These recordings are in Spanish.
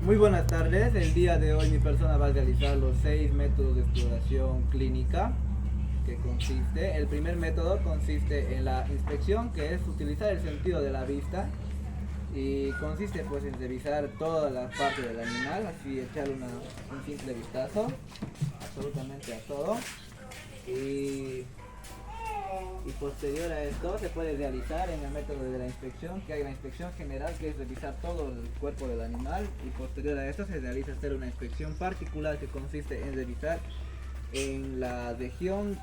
Muy buenas tardes. El día de hoy mi persona va a realizar los 6 métodos de exploración clínica el primer método consiste en la inspección, que es utilizar el sentido de la vista y consiste pues en revisar todas las partes del animal, así echar un simple vistazo absolutamente a todo y, y posterior a esto se puede realizar en el método de la inspección, que hay la inspección general, que es revisar todo el cuerpo del animal, y posterior a esto se realiza hacer una inspección particular, que consiste en revisar en la región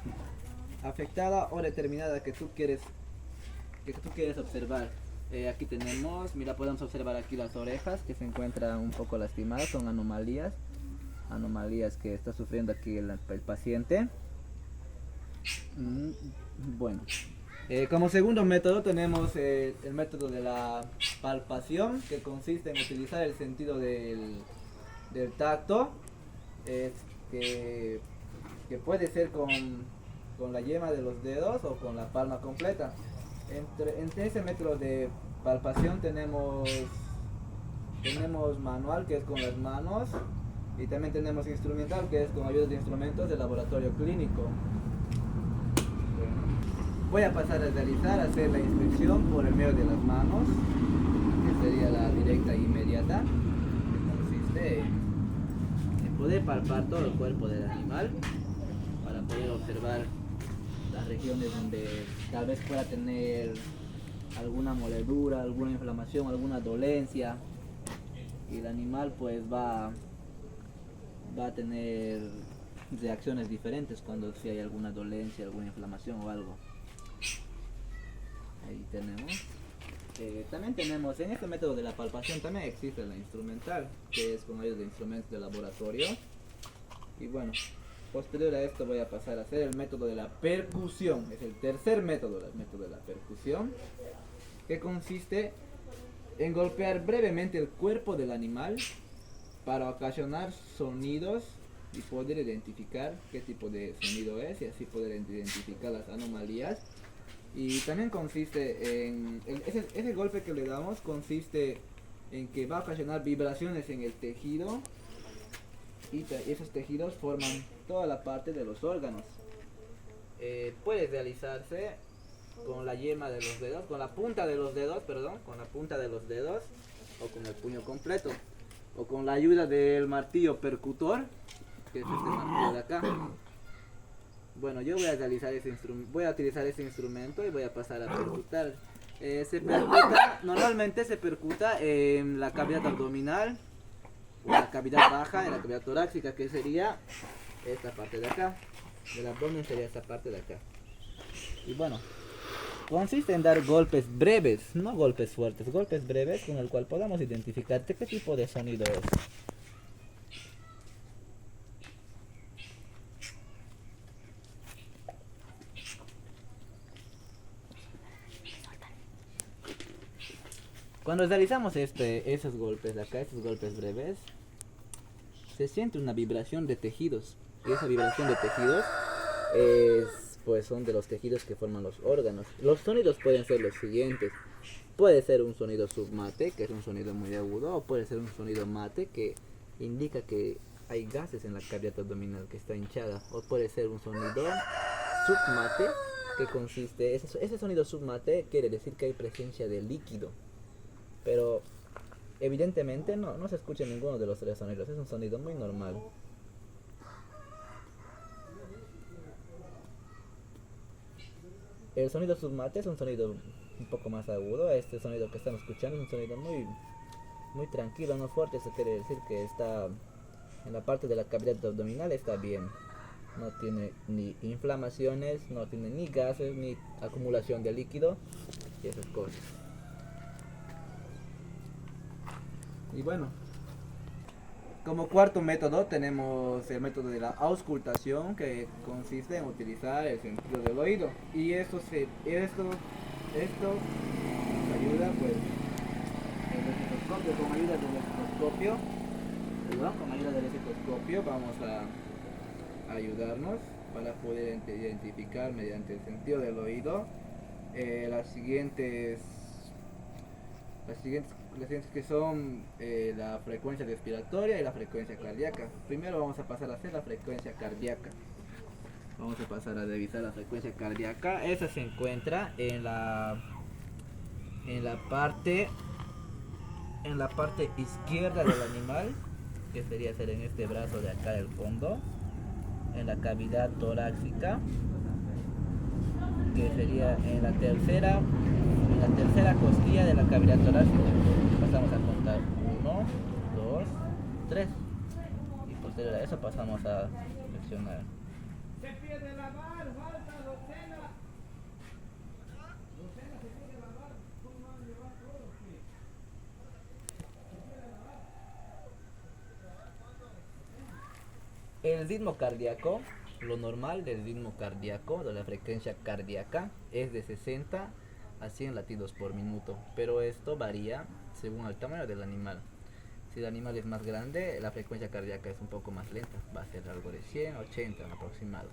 afectada o determinada que tú quieres observar. Aquí tenemos, mira, podemos observar aquí las orejas que se encuentran un poco lastimadas, son anomalías que está sufriendo aquí el paciente. Bueno, como segundo método tenemos el método de la palpación, que consiste en utilizar el sentido del tacto, es que, que puede ser con la yema de los dedos o con la palma completa. Entre ese método de palpación tenemos manual, que es con las manos, y también tenemos instrumental, que es con ayuda de instrumentos de laboratorio clínico. Voy a pasar a hacer la inspección por el medio de las manos, que sería la directa e inmediata, que consiste en poder palpar todo el cuerpo del animal para poder observar las regiones donde tal vez pueda tener alguna moledura, alguna inflamación, alguna dolencia, y el animal pues va a tener reacciones diferentes cuando si hay alguna dolencia, alguna inflamación o algo. Ahí tenemos. También tenemos, en este método de la palpación también existe la instrumental, que es con ayuda de instrumentos de laboratorio. Y bueno, posterior a esto voy a pasar a hacer el método de la percusión. Es el tercer método, el método de la percusión, que consiste en golpear brevemente el cuerpo del animal para ocasionar sonidos y poder identificar qué tipo de sonido es, y así poder identificar las anomalías. Y también consiste ese golpe que le damos consiste en que va a ocasionar vibraciones en el tejido, y esos tejidos forman toda la parte de los órganos. Puede realizarse con la yema de los dedos, con la punta de los dedos, o con el puño completo, o con la ayuda del martillo percutor, que es este martillo de acá. Bueno, yo voy a utilizar ese instrumento y voy a pasar a percutar. Normalmente se percuta en la cavidad abdominal, o la cavidad baja, en la cavidad torácica, que sería esta parte de acá. Del abdomen sería esta parte de acá. Y bueno, consiste en dar golpes breves, no golpes fuertes, golpes breves con el cual podamos identificar qué tipo de sonido es. Cuando realizamos esos golpes de acá, estos golpes breves, se siente una vibración de tejidos. Y esa vibración de tejidos pues son de los tejidos que forman los órganos. Los sonidos pueden ser los siguientes. Puede ser un sonido submate, que es un sonido muy agudo, o puede ser un sonido mate, que indica que hay gases en la cavidad abdominal, que está hinchada. O puede ser un sonido submate, que consiste, ese sonido submate quiere decir que hay presencia de líquido. Pero evidentemente no se escucha ninguno de los tres sonidos, es un sonido muy normal. El sonido submate es un sonido un poco más agudo. Este sonido que estamos escuchando es un sonido muy tranquilo, no fuerte. Eso quiere decir que está en la parte de la cavidad abdominal, está bien. No tiene ni inflamaciones, no tiene ni gases, ni acumulación de líquido y esas cosas. Y bueno, como cuarto método tenemos el método de la auscultación, que consiste en utilizar el sentido del oído. Y esto nos ayuda pues el estetoscopio. Con ayuda del estetoscopio vamos a ayudarnos para poder identificar mediante el sentido del oído las siguientes que son la frecuencia respiratoria y la frecuencia cardíaca. Primero vamos a pasar a hacer la frecuencia cardíaca. Vamos a pasar a revisar la frecuencia cardíaca. Esa se encuentra en la parte izquierda del animal, que sería ser en este brazo de acá del fondo, en la cavidad torácica, que sería en la tercera costilla de la cavidad torácica. Pasamos a contar 1, 2, 3 y posterior a eso pasamos a flexionar. Se pierde la bar, falta docena. Docena se pierde la bar, ¿cómo van a llevar todo? El ritmo cardíaco, lo normal del ritmo cardíaco, de la frecuencia cardíaca, es de 60 a 100 latidos por minuto, pero esto varía según el tamaño del animal. Si el animal es más grande, la frecuencia cardíaca es un poco más lenta, va a ser algo de 100 a 80 en aproximado.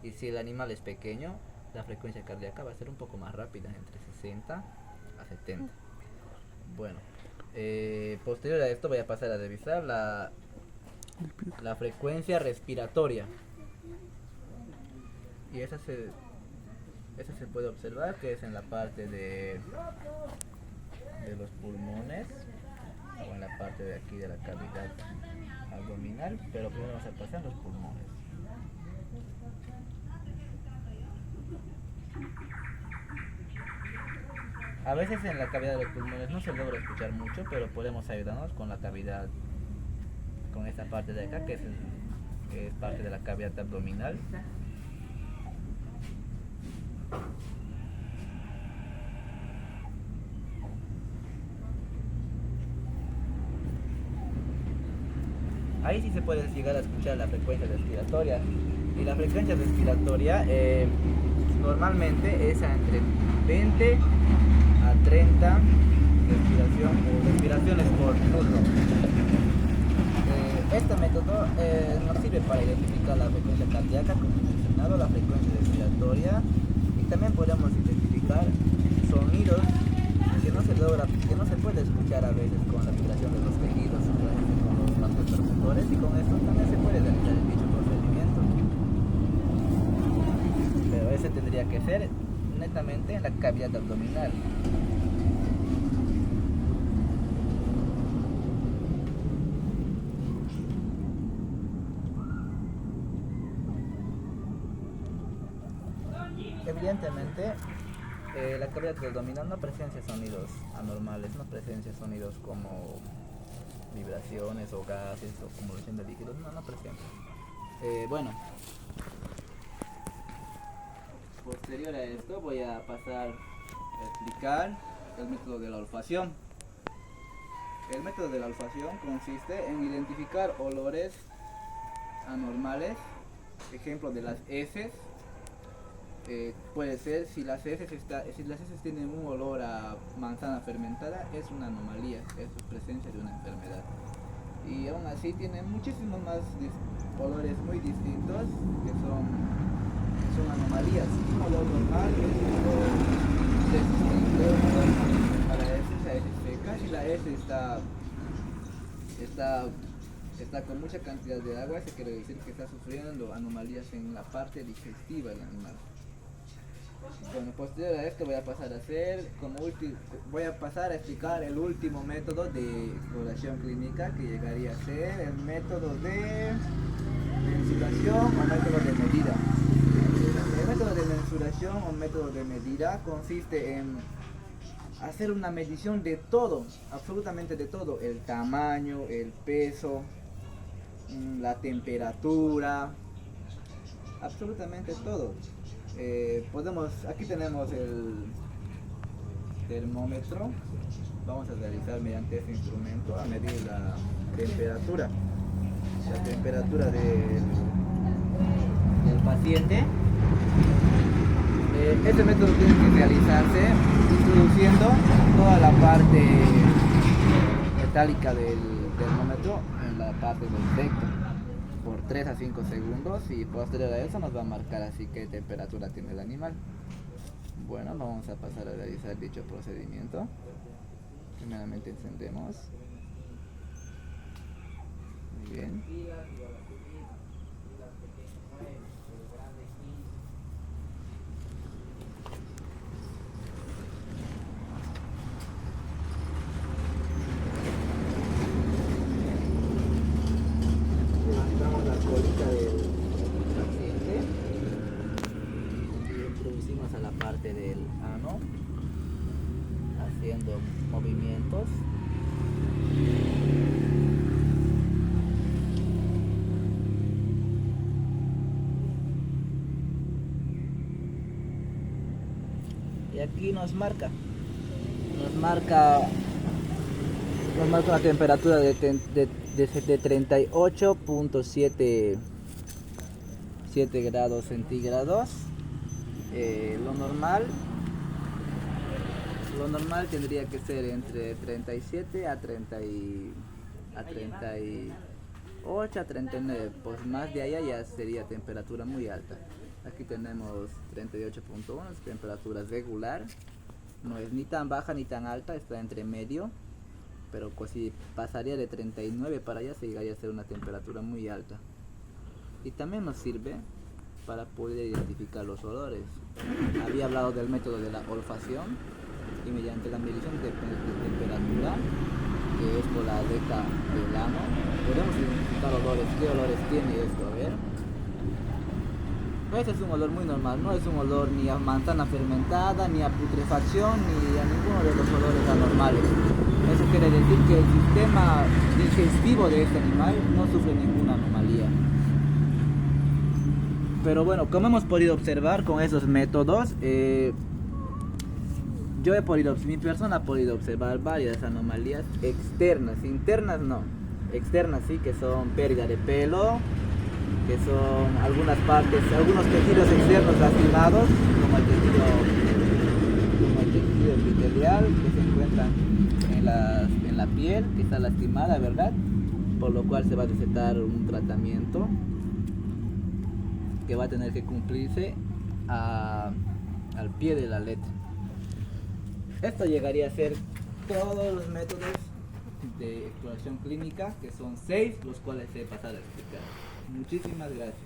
Y si el animal es pequeño, la frecuencia cardíaca va a ser un poco más rápida, entre 60 a 70. Bueno, posterior a esto voy a pasar a revisar la frecuencia respiratoria. Y esa se puede observar que es en la parte de los pulmones, o en la parte de aquí de la cavidad abdominal, pero primero vamos a pasar los pulmones. A veces en la cavidad de los pulmones no se logra escuchar mucho, pero podemos ayudarnos con la cavidad, con esta parte de acá, que es parte de la cavidad abdominal. Ahí sí se puede llegar a escuchar la frecuencia respiratoria. Y la frecuencia respiratoria normalmente es entre 20 a 30 respiraciones por minuto. Este método nos sirve para identificar la frecuencia cardíaca, como he mencionado, la frecuencia respiratoria, y también podemos identificar sonidos que no se puede escuchar a veces con la vibración de los tejidos, con los marcos percutores, y con esto también se puede realizar el dicho procedimiento. Pero ese tendría que ser netamente en la cavidad abdominal. Evidentemente, la cavidad abdominal no presencia sonidos anormales, no presencia sonidos como vibraciones o gases o acumulación de líquidos, no presencia. Bueno, posterior a esto voy a pasar a explicar el método de la olfacción. El método de la olfacción consiste en identificar olores anormales, ejemplo de las heces. Puede ser, si las heces tienen un olor a manzana fermentada, es una anomalía, es presencia de una enfermedad. Y aún así tienen muchísimos más olores muy distintos que son anomalías. Un olor normal es un olor destinto para la heces seca. Si la heces está con mucha cantidad de agua, se quiere decir que está sufriendo anomalías en la parte digestiva del animal. Bueno, posterior a esto voy a pasar a explicar el último método de exploración clínica, que llegaría a ser el método de mensuración o método de medida. El método de mensuración o método de medida consiste en hacer una medición de todo, absolutamente de todo: el tamaño, el peso, la temperatura, absolutamente todo. Aquí tenemos el termómetro. Vamos a realizar mediante este instrumento a medir la temperatura del paciente. Este método tiene que realizarse introduciendo toda la parte metálica del termómetro en la parte del recto por 3 a 5 segundos, y posterior a eso nos va a marcar así qué temperatura tiene el animal. Bueno, vamos a pasar a realizar dicho procedimiento. Primeramente encendemos. Muy bien. Levantamos la colita del paciente y introducimos a la parte del ano, haciendo movimientos. Y aquí nos marca una temperatura de 38.7 grados centígrados. Lo normal tendría que ser entre 37 a 38 a 39, pues más de allá ya sería temperatura muy alta. Aquí tenemos 38.1, es temperatura regular, no es ni tan baja ni tan alta, está entre medio, pero pues si pasaría de 39 para allá se llegaría a ser una temperatura muy alta. Y también nos sirve para poder identificar los olores. Había hablado del método de la olfacción y mediante la medición de temperatura, que es por la deca del ano, podemos identificar olores. ¿Qué olores tiene esto? A ver. Este es un olor muy normal, no es un olor ni a manzana fermentada, ni a putrefacción, ni a ninguno de los olores anormales. Eso quiere decir que el sistema digestivo de este animal no sufre ninguna anomalía. Pero bueno, como hemos podido observar con esos métodos, mi persona ha podido observar varias anomalías externas, internas no, externas sí, que son pérdida de pelo, que son algunas partes, algunos tejidos externos lastimados, como el tejido epitelial que se encuentra en la piel, que está lastimada, ¿verdad? Por lo cual se va a recetar un tratamiento que va a tener que cumplirse al pie de la letra. Esto llegaría a ser todos los métodos de exploración clínica, que son 6, los cuales he pasado a explicar. Muchísimas gracias.